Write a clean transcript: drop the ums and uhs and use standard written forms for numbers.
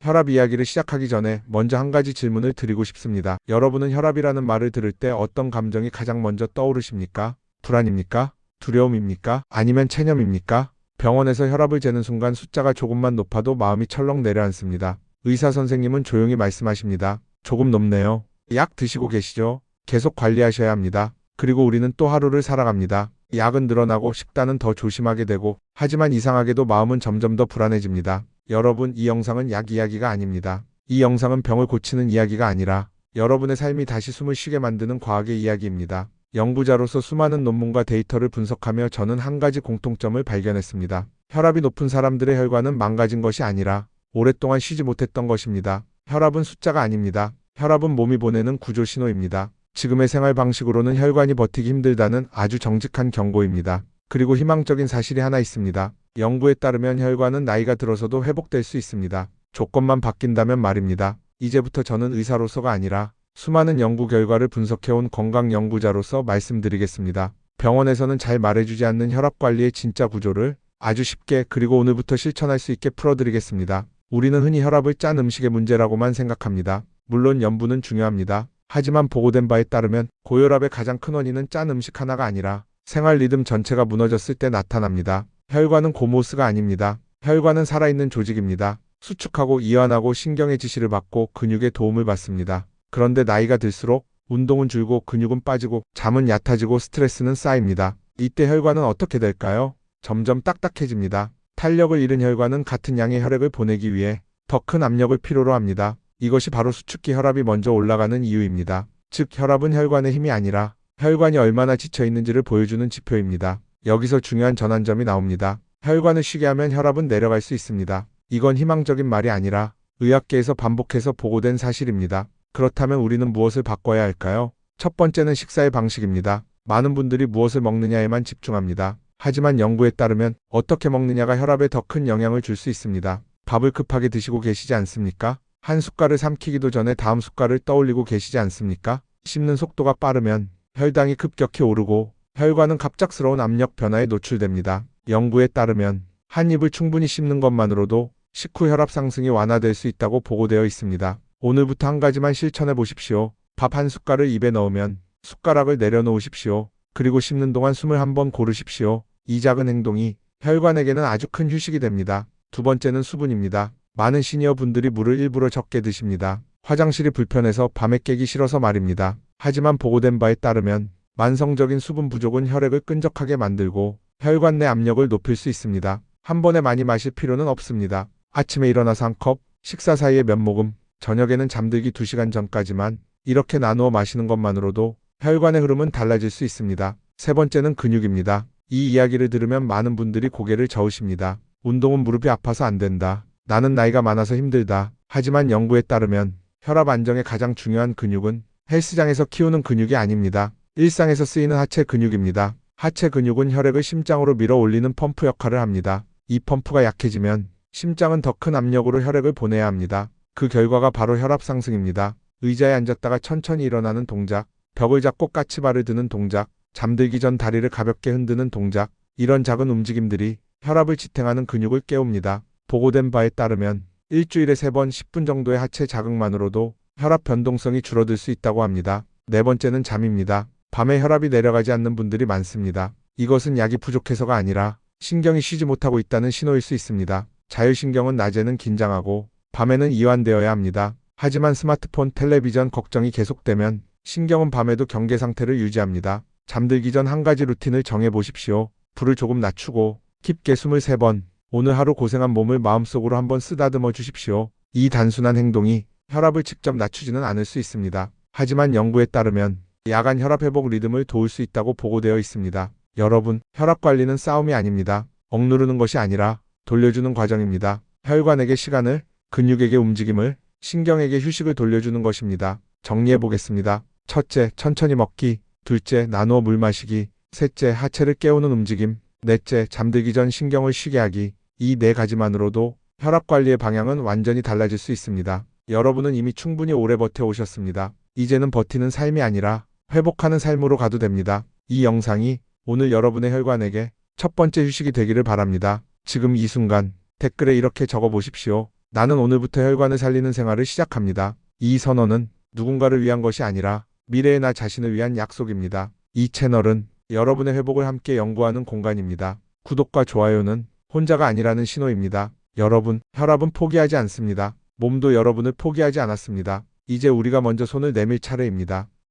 혈압 이야기를 시작하기 전에 먼저 한 가지 질문을 드리고 싶습니다. 여러분은 혈압이라는 말을 들을 때 어떤 감정이 가장 먼저 떠오르십니까? 불안입니까? 두려움입니까? 아니면 체념입니까? 병원에서 혈압을 재는 순간 숫자가 조금만 높아도 마음이 철렁 내려앉습니다. 의사 선생님은 조용히 말씀하십니다. 조금 높네요. 약 드시고 계시죠? 계속 관리하셔야 합니다. 그리고 우리는 또 하루를 살아갑니다. 약은 늘어나고 식단은 더 조심하게 되고, 하지만 이상하게도 마음은 점점 더 불안해집니다. 여러분, 이 영상은 약 이야기가 아닙니다. 이 영상은 병을 고치는 이야기가 아니라 여러분의 삶이 다시 숨을 쉬게 만드는 과학의 이야기입니다. 연구자로서 수많은 논문과 데이터를 분석하며 저는 한 가지 공통점을 발견했습니다. 혈압이 높은 사람들의 혈관은 망가진 것이 아니라 오랫동안 쉬지 못했던 것입니다. 혈압은 숫자가 아닙니다. 혈압은 몸이 보내는 구조 신호입니다. 지금의 생활 방식으로는 혈관이 버티기 힘들다는 아주 정직한 경고입니다. 그리고 희망적인 사실이 하나 있습니다. 연구에 따르면 혈관은 나이가 들어서도 회복될 수 있습니다. 조건만 바뀐다면 말입니다. 이제부터 저는 의사로서가 아니라 수많은 연구 결과를 분석해온 건강 연구자로서 말씀드리겠습니다. 병원에서는 잘 말해주지 않는 혈압 관리의 진짜 구조를 아주 쉽게 그리고 오늘부터 실천할 수 있게 풀어드리겠습니다. 우리는 흔히 혈압을 짠 음식의 문제라고만 생각합니다. 물론 염분은 중요합니다. 하지만 보고된 바에 따르면 고혈압의 가장 큰 원인은 짠 음식 하나가 아니라 생활 리듬 전체가 무너졌을 때 나타납니다. 혈관은 고무스가 아닙니다. 혈관은 살아있는 조직입니다. 수축하고 이완하고 신경의 지시를 받고 근육의 도움을 받습니다. 그런데 나이가 들수록 운동은 줄고 근육은 빠지고 잠은 얕아지고 스트레스는 쌓입니다. 이때 혈관은 어떻게 될까요? 점점 딱딱해집니다. 탄력을 잃은 혈관은 같은 양의 혈액을 보내기 위해 더 큰 압력을 필요로 합니다. 이것이 바로 수축기 혈압이 먼저 올라가는 이유입니다. 즉 혈압은 혈관의 힘이 아니라 혈관이 얼마나 지쳐 있는지를 보여주는 지표입니다. 여기서 중요한 전환점이 나옵니다. 혈관을 쉬게 하면 혈압은 내려갈 수 있습니다. 이건 희망적인 말이 아니라 의학계에서 반복해서 보고된 사실입니다. 그렇다면 우리는 무엇을 바꿔야 할까요? 첫 번째는 식사의 방식입니다. 많은 분들이 무엇을 먹느냐에만 집중합니다. 하지만 연구에 따르면 어떻게 먹느냐가 혈압에 더 큰 영향을 줄 수 있습니다. 밥을 급하게 드시고 계시지 않습니까? 한 숟갈을 삼키기도 전에 다음 숟갈을 떠올리고 계시지 않습니까? 씹는 속도가 빠르면 혈당이 급격히 오르고 혈관은 갑작스러운 압력 변화에 노출됩니다. 연구에 따르면 한 입을 충분히 씹는 것만으로도 식후 혈압 상승이 완화될 수 있다고 보고되어 있습니다. 오늘부터 한 가지만 실천해 보십시오. 밥 한 숟갈을 입에 넣으면 숟가락을 내려놓으십시오. 그리고 씹는 동안 숨을 한번 고르십시오. 이 작은 행동이 혈관에게는 아주 큰 휴식이 됩니다. 두 번째는 수분입니다. 많은 시니어 분들이 물을 일부러 적게 드십니다. 화장실이 불편해서 밤에 깨기 싫어서 말입니다. 하지만 보고된 바에 따르면 만성적인 수분 부족은 혈액을 끈적하게 만들고 혈관 내 압력을 높일 수 있습니다. 한 번에 많이 마실 필요는 없습니다. 아침에 일어나서 한 컵, 식사 사이에 몇 모금, 저녁에는 잠들기 2시간 전까지만 이렇게 나누어 마시는 것만으로도 혈관의 흐름은 달라질 수 있습니다. 세 번째는 근육입니다. 이 이야기를 들으면 많은 분들이 고개를 저으십니다. 운동은 무릎이 아파서 안 된다. 나는 나이가 많아서 힘들다. 하지만 연구에 따르면 혈압 안정의 가장 중요한 근육은 헬스장에서 키우는 근육이 아닙니다. 일상에서 쓰이는 하체 근육입니다. 하체 근육은 혈액을 심장으로 밀어 올리는 펌프 역할을 합니다. 이 펌프가 약해지면 심장은 더 큰 압력으로 혈액을 보내야 합니다. 그 결과가 바로 혈압 상승입니다. 의자에 앉았다가 천천히 일어나는 동작, 벽을 잡고 까치발을 드는 동작, 잠들기 전 다리를 가볍게 흔드는 동작, 이런 작은 움직임들이 혈압을 지탱하는 근육을 깨웁니다. 보고된 바에 따르면 일주일에 3번 10분 정도의 하체 자극만으로도 혈압 변동성이 줄어들 수 있다고 합니다. 네 번째는 잠입니다. 밤에 혈압이 내려가지 않는 분들이 많습니다. 이것은 약이 부족해서가 아니라 신경이 쉬지 못하고 있다는 신호일 수 있습니다. 자율신경은 낮에는 긴장하고 밤에는 이완되어야 합니다. 하지만 스마트폰, 텔레비전 걱정이 계속되면 신경은 밤에도 경계 상태를 유지합니다. 잠들기 전 한 가지 루틴을 정해 보십시오. 불을 조금 낮추고 깊게 숨을 3번, 오늘 하루 고생한 몸을 마음속으로 한번 쓰다듬어 주십시오. 이 단순한 행동이 혈압을 직접 낮추지는 않을 수 있습니다. 하지만 연구에 따르면 야간 혈압 회복 리듬을 도울 수 있다고 보고되어 있습니다. 여러분, 혈압 관리는 싸움이 아닙니다. 억누르는 것이 아니라 돌려주는 과정입니다. 혈관에게 시간을, 근육에게 움직임을, 신경에게 휴식을 돌려주는 것입니다. 정리해 보겠습니다. 첫째, 천천히 먹기. 둘째, 나누어 물 마시기. 셋째, 하체를 깨우는 움직임. 넷째, 잠들기 전 신경을 쉬게 하기. 이 4가지만으로도 혈압 관리의 방향은 완전히 달라질 수 있습니다. 여러분은 이미 충분히 오래 버텨오셨습니다. 이제는 버티는 삶이 아니라 회복하는 삶으로 가도 됩니다. 이 영상이 오늘 여러분의 혈관에게 첫 번째 휴식이 되기를 바랍니다. 지금 이 순간 댓글에 이렇게 적어 보십시오. 나는 오늘부터 혈관을 살리는 생활을 시작합니다. 이 선언은 누군가를 위한 것이 아니라 미래의 나 자신을 위한 약속입니다. 이 채널은 여러분의 회복을 함께 연구하는 공간입니다. 구독과 좋아요는 혼자가 아니라는 신호입니다. 여러분, 혈압은 포기하지 않습니다. 몸도 여러분을 포기하지 않았습니다. 이제 우리가 먼저 손을 내밀 차례입니다.